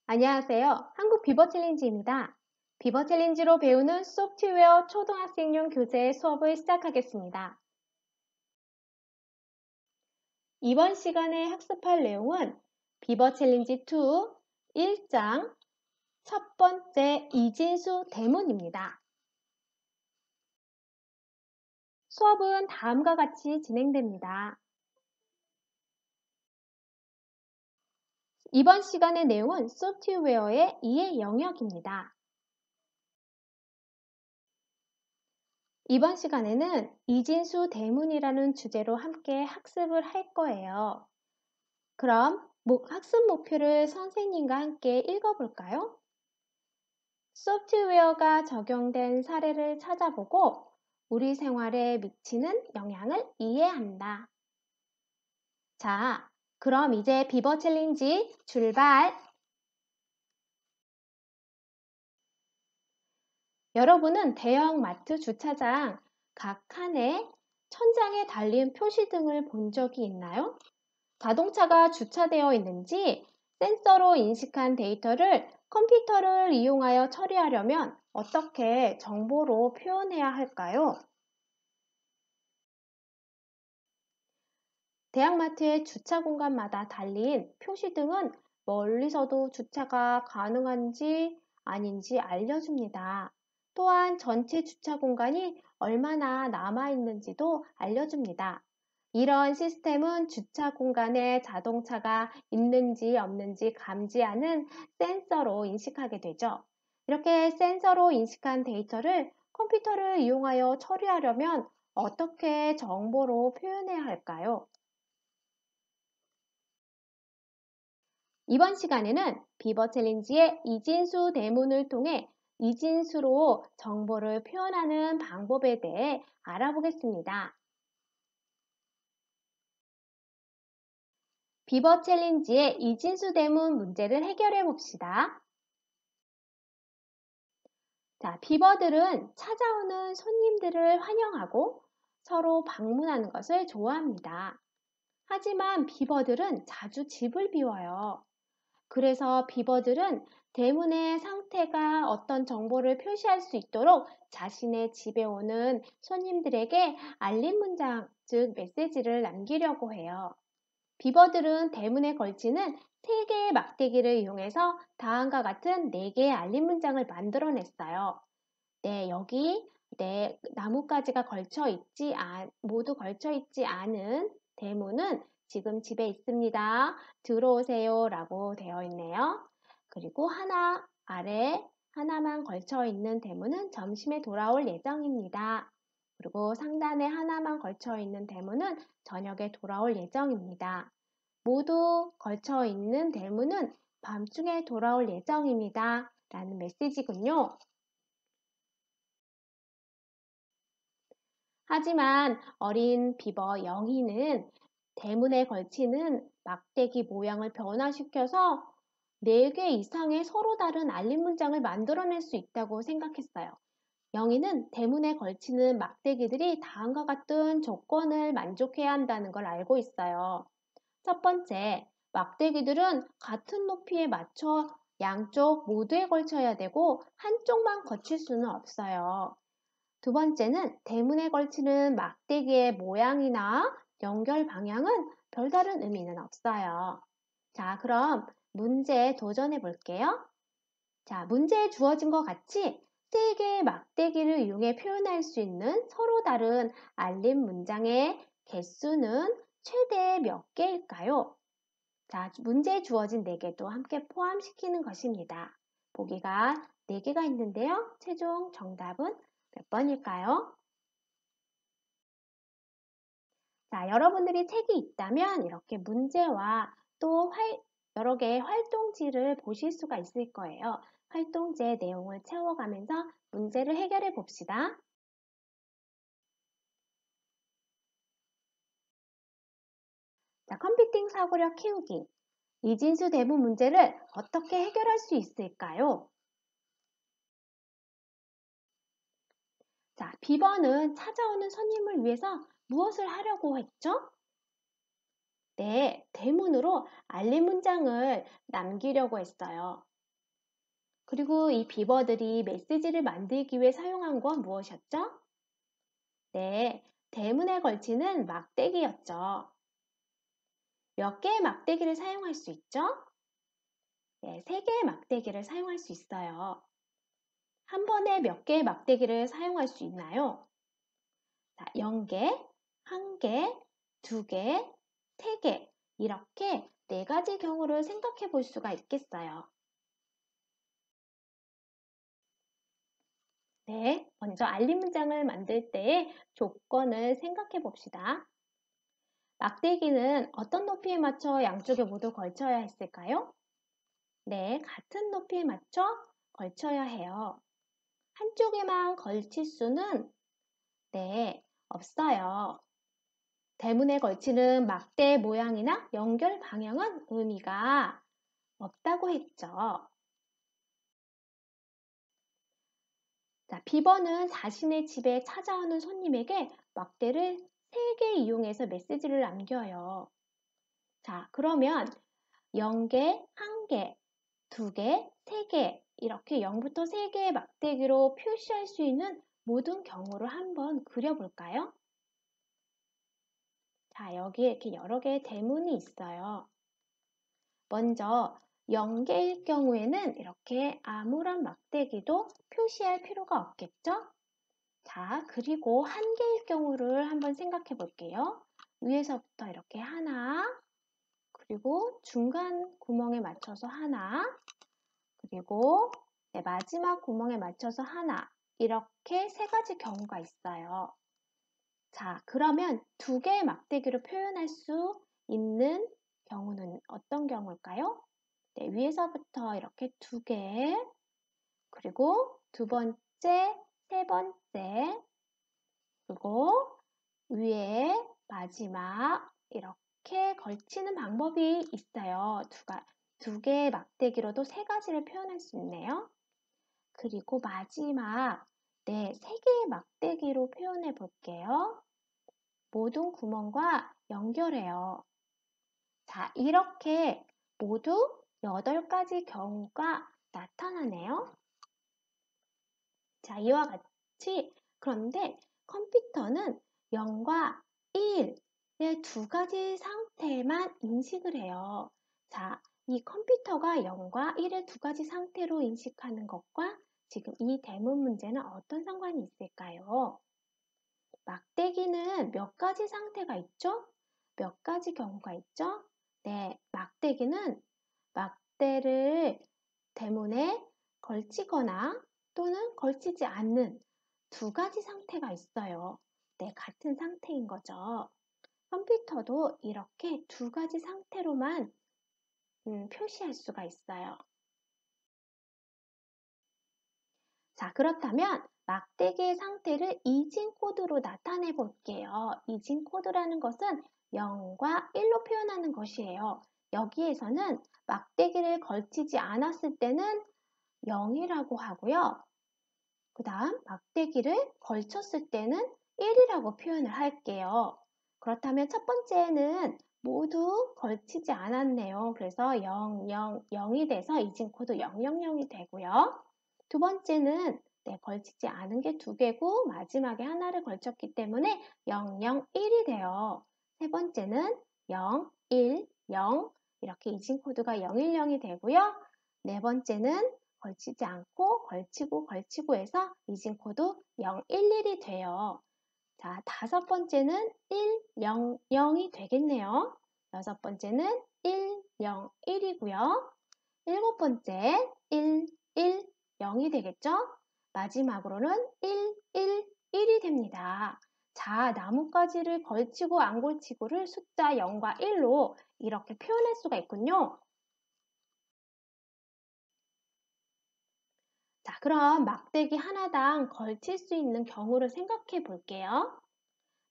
안녕하세요. 한국 비버 챌린지입니다. 비버 챌린지로 배우는 소프트웨어 초등학생용 교재 수업을 시작하겠습니다. 이번 시간에 학습할 내용은 비버 챌린지 2 1장 첫 번째 이진수 대문입니다. 수업은 다음과 같이 진행됩니다. 이번 시간의 내용은 소프트웨어의 이해 영역입니다. 이번 시간에는 이진수 대문이라는 주제로 함께 학습을 할 거예요. 그럼 학습 목표를 선생님과 함께 읽어볼까요? 소프트웨어가 적용된 사례를 찾아보고 우리 생활에 미치는 영향을 이해한다. 자, 그럼 이제 비버 챌린지 출발! 여러분은 대형 마트 주차장 각 칸에 천장에 달린 표시등을 본 적이 있나요? 자동차가 주차되어 있는지 센서로 인식한 데이터를 컴퓨터를 이용하여 처리하려면 어떻게 정보로 표현해야 할까요? 대형마트의 주차 공간마다 달린 표시등은 멀리서도 주차가 가능한지 아닌지 알려줍니다. 또한 전체 주차 공간이 얼마나 남아있는지도 알려줍니다. 이런 시스템은 주차 공간에 자동차가 있는지 없는지 감지하는 센서로 인식하게 되죠. 이렇게 센서로 인식한 데이터를 컴퓨터를 이용하여 처리하려면 어떻게 정보로 표현해야 할까요? 이번 시간에는 비버 챌린지의 이진수 대문을 통해 이진수로 정보를 표현하는 방법에 대해 알아보겠습니다. 비버 챌린지의 이진수 대문 문제를 해결해 봅시다. 자, 비버들은 찾아오는 손님들을 환영하고 서로 방문하는 것을 좋아합니다. 하지만 비버들은 자주 집을 비워요. 그래서 비버들은 대문의 상태가 어떤 정보를 표시할 수 있도록 자신의 집에 오는 손님들에게 알림 문장, 즉 메시지를 남기려고 해요. 비버들은 대문에 걸치는 3개의 막대기를 이용해서 다음과 같은 4개의 알림 문장을 만들어냈어요. 네, 여기 나뭇가지가 모두 걸쳐 있지 않은 대문은 지금 집에 있습니다. 들어오세요 라고 되어 있네요. 그리고 아래 하나만 걸쳐 있는 대문은 점심에 돌아올 예정입니다. 그리고 상단에 하나만 걸쳐 있는 대문은 저녁에 돌아올 예정입니다. 모두 걸쳐 있는 대문은 밤중에 돌아올 예정입니다. 라는 메시지군요. 하지만 어린 비버 영희는 대문에 걸치는 막대기 모양을 변화시켜서 4개 이상의 서로 다른 알림 문장을 만들어낼 수 있다고 생각했어요. 영희는 대문에 걸치는 막대기들이 다음과 같은 조건을 만족해야 한다는 걸 알고 있어요. 첫 번째, 막대기들은 같은 높이에 맞춰 양쪽 모두에 걸쳐야 되고 한쪽만 거칠 수는 없어요. 두 번째는 대문에 걸치는 막대기의 모양이나 연결 방향은 별다른 의미는 없어요. 자, 그럼 문제에 도전해 볼게요. 자, 문제에 주어진 것 같이 3개의 막대기를 이용해 표현할 수 있는 서로 다른 알림 문장의 개수는 최대 몇 개일까요? 자, 문제에 주어진 4개도 함께 포함시키는 것입니다. 보기가 4개가 있는데요. 최종 정답은 몇 번일까요? 자, 여러분들이 책이 있다면 이렇게 문제와 또 여러 개의 활동지를 보실 수가 있을 거예요. 활동지의 내용을 채워가면서 문제를 해결해 봅시다. 자, 컴퓨팅 사고력 키우기. 이진수 대문 문제를 어떻게 해결할 수 있을까요? 자, 비번은 찾아오는 손님을 위해서 무엇을 하려고 했죠? 네, 대문으로 알림 문장을 남기려고 했어요. 그리고 이 비버들이 메시지를 만들기 위해 사용한 건 무엇이었죠? 네, 대문에 걸치는 막대기였죠. 몇 개의 막대기를 사용할 수 있죠? 네, 3개의 막대기를 사용할 수 있어요. 한 번에 몇 개의 막대기를 사용할 수 있나요? 자, 0개, 1개, 2개, 3개 이렇게 4가지 경우를 생각해 볼 수가 있겠어요. 네, 먼저 알림 문장을 만들 때의 조건을 생각해 봅시다. 막대기는 어떤 높이에 맞춰 양쪽에 모두 걸쳐야 했을까요? 네, 같은 높이에 맞춰 걸쳐야 해요. 한쪽에만 걸칠 수는 네, 없어요. 대문에 걸치는 막대 모양이나 연결 방향은 의미가 없다고 했죠. 자, 비버는 자신의 집에 찾아오는 손님에게 막대를 3개 이용해서 메시지를 남겨요. 자, 그러면 0개, 1개, 2개, 3개 이렇게 0부터 3개의 막대기로 표시할 수 있는 모든 경우를 한번 그려볼까요? 자, 여기에 이렇게 여러 개의 대문이 있어요. 먼저 0개일 경우에는 이렇게 아무런 막대기도 표시할 필요가 없겠죠? 자, 그리고 1개일 경우를 한번 생각해 볼게요. 위에서부터 이렇게 하나, 그리고 중간 구멍에 맞춰서 하나, 그리고 마지막 구멍에 맞춰서 하나, 이렇게 3가지 경우가 있어요. 자, 그러면 2개의 막대기로 표현할 수 있는 경우는 어떤 경우일까요? 네, 위에서부터 이렇게 2개, 그리고 2번째, 3번째, 그리고 위에 마지막 이렇게 걸치는 방법이 있어요. 2개의 막대기로도 3가지를 표현할 수 있네요. 그리고 마지막, 네, 3개의 막대기로 표현해 볼게요. 모든 구멍과 연결해요. 자, 이렇게 모두 8가지 경우가 나타나네요. 자, 이와 같이 그런데 컴퓨터는 0과 1의 2가지 상태만 인식을 해요. 자, 이 컴퓨터가 0과 1의 2가지 상태로 인식하는 것과 지금 이 대문 문제는 어떤 상관이 있을까요? 막대기는 몇 가지 상태가 있죠? 몇 가지 경우가 있죠? 네, 막대기는 막대를 대문에 걸치거나 또는 걸치지 않는 2가지 상태가 있어요. 네, 같은 상태인 거죠. 컴퓨터도 이렇게 2가지 상태로만 표시할 수가 있어요. 자, 그렇다면 막대기의 상태를 이진 코드로 나타내 볼게요. 이진 코드라는 것은 0과 1로 표현하는 것이에요. 여기에서는 막대기를 걸치지 않았을 때는 0이라고 하고요. 그 다음 막대기를 걸쳤을 때는 1이라고 표현을 할게요. 그렇다면 첫 번째는 모두 걸치지 않았네요. 그래서 0, 0, 0이 돼서 이진 코드 000이 되고요. 두 번째는 걸치지 않은 게 2개고 마지막에 하나를 걸쳤기 때문에 0, 0, 1이 돼요. 세 번째는 0, 1, 0 이렇게 이진 코드가 010이 되고요. 네 번째는 걸치지 않고 걸치고 해서 이진 코드 011이 돼요. 자, 다섯 번째는 1, 0, 0이 되겠네요. 여섯 번째는 1, 0, 1이고요. 일곱 번째 1, 1, 0이 되겠죠? 마지막으로는 1, 1, 1이 됩니다. 자, 나뭇가지를 걸치고 안 걸치고를 숫자 0과 1로 이렇게 표현할 수가 있군요. 자, 그럼 막대기 하나당 걸칠 수 있는 경우를 생각해 볼게요.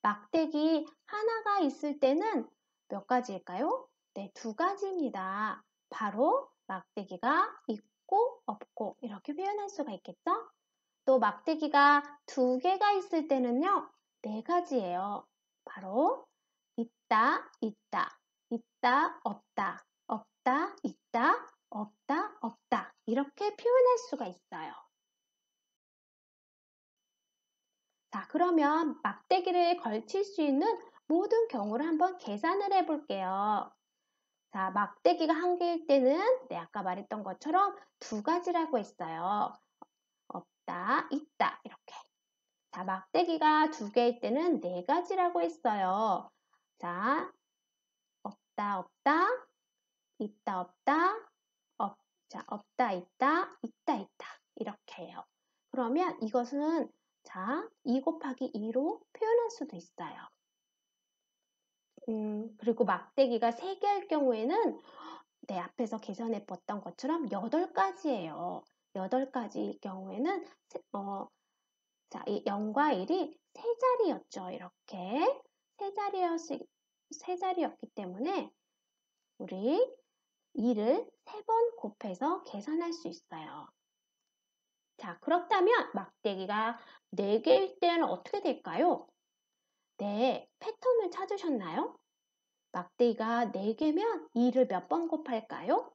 막대기 하나가 있을 때는 몇 가지일까요? 네, 2가지입니다. 바로 막대기가 있고 없고 이렇게 표현할 수가 있겠죠? 또 막대기가 2개가 있을 때는요, 4가지예요. 바로 있다, 있다, 있다, 없다, 없다, 있다, 없다, 없다. 이렇게 표현할 수가 있어요. 자, 그러면 막대기를 걸칠 수 있는 모든 경우를 한번 계산을 해 볼게요. 자, 막대기가 한 개일 때는 아까 말했던 것처럼 두 가지라고 했어요. 없다, 있다 이렇게. 자, 막대기가 두 개일 때는 네 가지라고 했어요. 자, 없다, 없다, 있다, 없다, 자, 없다, 있다, 있다, 있다 이렇게 해요. 그러면 이것은 자, 2 곱하기 2로 표현할 수도 있어요. 그리고 막대기가 3개일 경우에는 앞에서 계산해 봤던 것처럼 8가지예요. 8가지일 경우에는 자, 이 0과 1이 3자리였죠. 이렇게 3자리였기 때문에 우리 2를 3번 곱해서 계산할 수 있어요. 자, 그렇다면 막대기가 4개일 때는 어떻게 될까요? 네, 패턴을 찾으셨나요? 막대기가 4개면 2를 몇 번 곱할까요?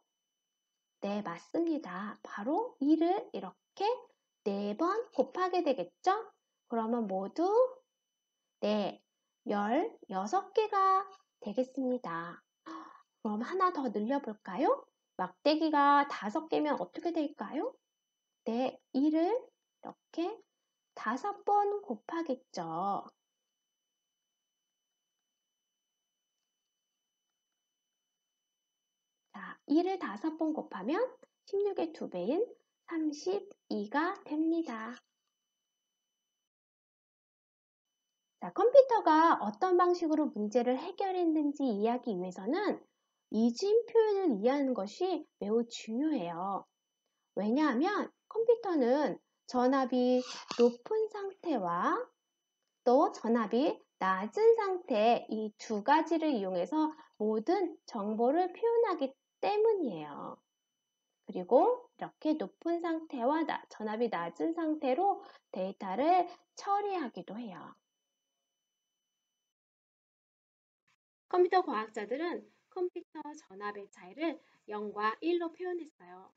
네, 맞습니다. 바로 2를 이렇게 4번 곱하게 되겠죠? 그러면 모두 네, 16개가 되겠습니다. 그럼 하나 더 늘려볼까요? 막대기가 5개면 어떻게 될까요? 네, 2를 이렇게 5번 곱하겠죠. 자, 2를 5번 곱하면 16의 2배인 32가 됩니다. 자, 컴퓨터가 어떤 방식으로 문제를 해결했는지 이해하기 위해서는 이진 표현을 이해하는 것이 매우 중요해요. 왜냐하면 컴퓨터는 전압이 높은 상태와 또 전압이 낮은 상태 이 두 가지를 이용해서 모든 정보를 표현하기 때문이에요. 그리고 이렇게 높은 상태와 전압이 낮은 상태로 데이터를 처리하기도 해요. 컴퓨터 과학자들은 컴퓨터 전압의 차이를 0과 1로 표현했어요.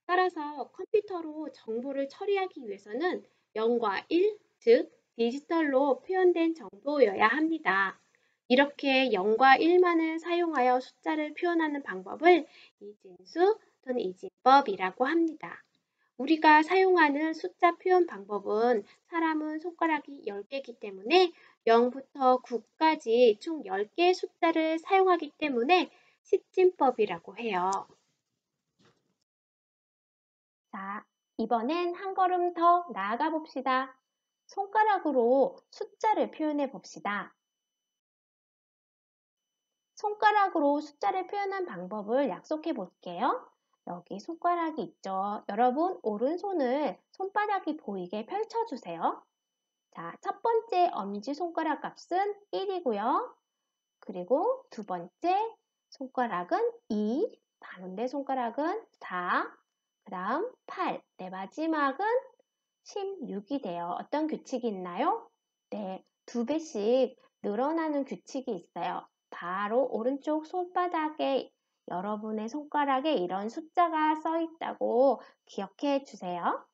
따라서 컴퓨터로 정보를 처리하기 위해서는 0과 1, 즉 디지털로 표현된 정보여야 합니다. 이렇게 0과 1만을 사용하여 숫자를 표현하는 방법을 이진수 또는 이진법이라고 합니다. 우리가 사용하는 숫자 표현 방법은 사람은 손가락이 10개이기 때문에 0부터 9까지 총 10개의 숫자를 사용하기 때문에 십진법이라고 해요. 자, 이번엔 한 걸음 더 나아가 봅시다. 손가락으로 숫자를 표현해 봅시다. 손가락으로 숫자를 표현한 방법을 약속해 볼게요. 여기 손가락이 있죠. 여러분, 오른손을 손바닥이 보이게 펼쳐주세요. 자, 첫 번째 엄지손가락 값은 1이고요. 그리고 두 번째 손가락은 2, 가운데 손가락은 4, 그 다음 8, 마지막은 16이 돼요. 어떤 규칙이 있나요? 네, 2배씩 늘어나는 규칙이 있어요. 바로 오른쪽 손바닥에 여러분의 손가락에 이런 숫자가 써 있다고 기억해 주세요.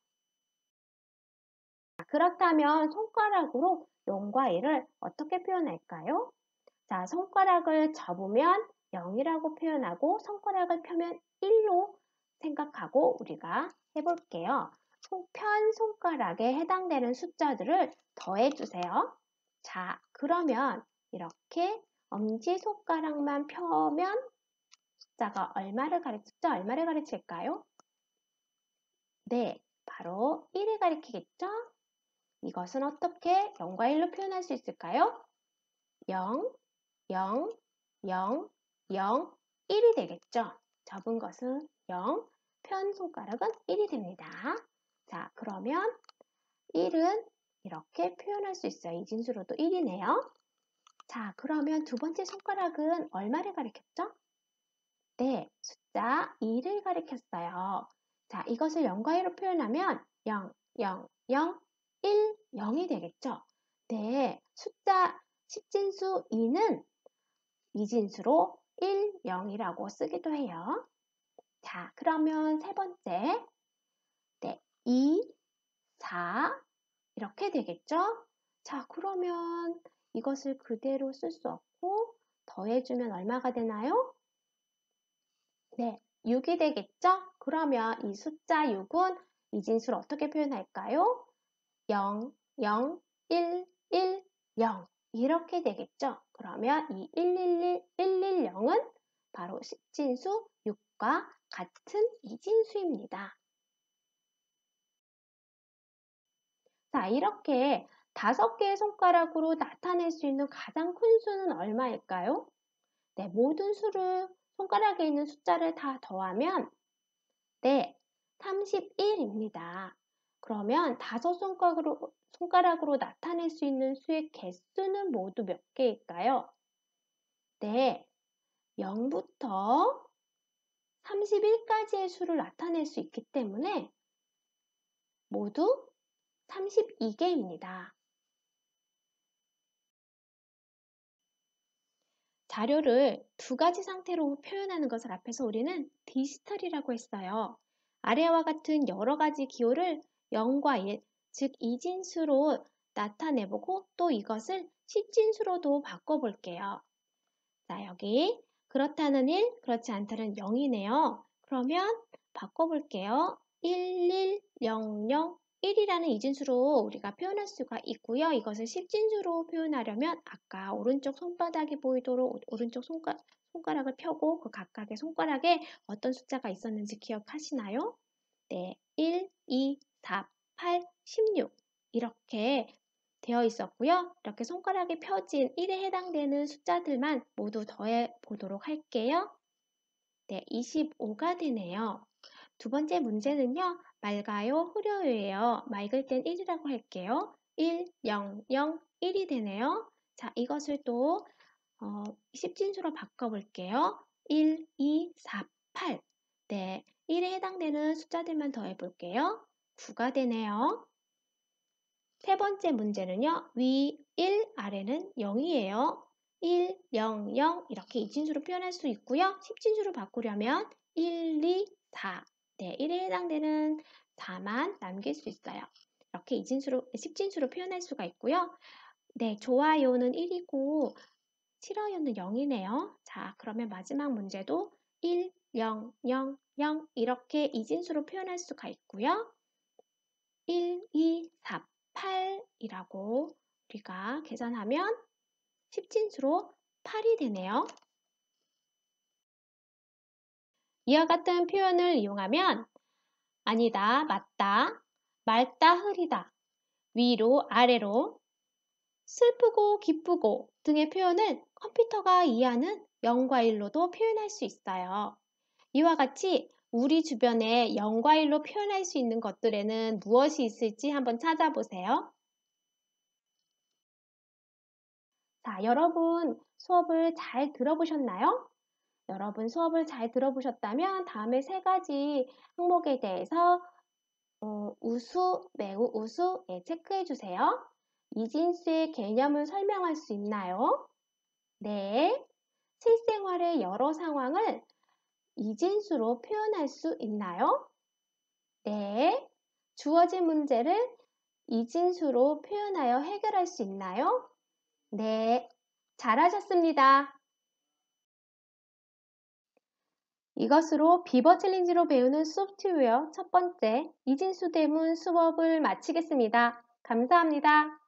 그렇다면 손가락으로 0과 1을 어떻게 표현할까요? 자, 손가락을 접으면 0이라고 표현하고 손가락을 펴면 1로 생각하고 우리가 해볼게요. 편 손가락에 해당되는 숫자들을 더해주세요. 자, 그러면 이렇게 엄지손가락만 펴면 숫자 얼마를 가르칠까요? 네, 바로 1을 가리키겠죠? 이것은 어떻게 0과 1로 표현할 수 있을까요? 0, 0, 0, 0, 1이 되겠죠? 접은 것은 0, 편 손가락은 1이 됩니다. 자, 그러면 1은 이렇게 표현할 수 있어요. 이진수로도 1이네요. 자, 그러면 두 번째 손가락은 얼마를 가리켰죠? 네, 숫자 2를 가리켰어요. 자, 이것을 0과 1로 표현하면 0, 0, 0, 1, 0이 되겠죠? 네, 숫자 10진수 2는 이진수로 1, 0이라고 쓰기도 해요. 자, 그러면 세 번째. 네, 2, 4 이렇게 되겠죠? 자, 그러면 이것을 그대로 쓸 수 없고 더해주면 얼마가 되나요? 네, 6이 되겠죠? 그러면 이 숫자 6은 이진수를 어떻게 표현할까요? 0, 0, 1, 1, 0 이렇게 되겠죠? 그러면 이 111, 110은 바로 십진수 6과 같은 이진수입니다. 자, 이렇게 5개의 손가락으로 나타낼 수 있는 가장 큰 수는 얼마일까요? 네, 모든 수를 손가락에 있는 숫자를 다 더하면 네, 31입니다. 그러면 5손가락으로 나타낼 수 있는 수의 개수는 모두 몇 개일까요? 네, 0부터 31까지의 수를 나타낼 수 있기 때문에 모두 32개입니다. 자료를 두 가지 상태로 표현하는 것을 앞에서 우리는 디지털이라고 했어요. 아래와 같은 여러 가지 기호를 0과 1, 즉 이진수로 나타내보고 또 이것을 십진수로도 바꿔볼게요. 자, 여기 그렇다는 1, 그렇지 않다는 0이네요. 그러면 바꿔볼게요. 1100 1이라는 이진수로 우리가 표현할 수가 있고요. 이것을 십진수로 표현하려면 아까 오른쪽 손바닥이 보이도록 오른쪽 손가락을 펴고 그 각각의 손가락에 어떤 숫자가 있었는지 기억하시나요? 네, 1, 2, 4, 8, 16 이렇게 되어 있었고요. 이렇게 손가락이 펴진 1에 해당되는 숫자들만 모두 더해 보도록 할게요. 네, 25가 되네요. 두 번째 문제는요. 맑아요, 흐려요예요. 맑을 땐 1이라고 할게요. 1, 0, 0, 1이 되네요. 자, 이것을 또 십진수로 바꿔볼게요. 1, 2, 4, 8. 네, 1에 해당되는 숫자들만 더해볼게요. 9가 되네요. 세 번째 문제는요. 위 1, 아래는 0이에요. 1, 0, 0 이렇게 이진수로 표현할 수 있고요. 십진수로 바꾸려면 1, 2, 4. 네, 1에 해당되는 4만 남길 수 있어요. 이렇게 십진수로 표현할 수가 있고요. 네, 좋아요는 1이고 싫어요는 0이네요. 자, 그러면 마지막 문제도 1, 0, 0, 0 이렇게 이진수로 표현할 수가 있고요. 1, 2, 4, 8이라고 우리가 계산하면 십진수로 8이 되네요. 이와 같은 표현을 이용하면 아니다, 맞다, 맑다, 흐리다, 위로, 아래로, 슬프고 기쁘고 등의 표현을 컴퓨터가 이해하는 0과 1로도 표현할 수 있어요. 이와 같이 우리 주변에 0과 1로 표현할 수 있는 것들에는 무엇이 있을지 한번 찾아보세요. 자, 여러분 수업을 잘 들어보셨나요? 여러분 수업을 잘 들어보셨다면 다음에 세 가지 항목에 대해서 우수, 매우 우수 체크해 주세요. 이진수의 개념을 설명할 수 있나요? 네. 실생활의 여러 상황을 이진수로 표현할 수 있나요? 네. 주어진 문제를 이진수로 표현하여 해결할 수 있나요? 네. 잘하셨습니다. 이것으로 비버 챌린지로 배우는 소프트웨어 첫 번째 이진수 대문 수업을 마치겠습니다. 감사합니다.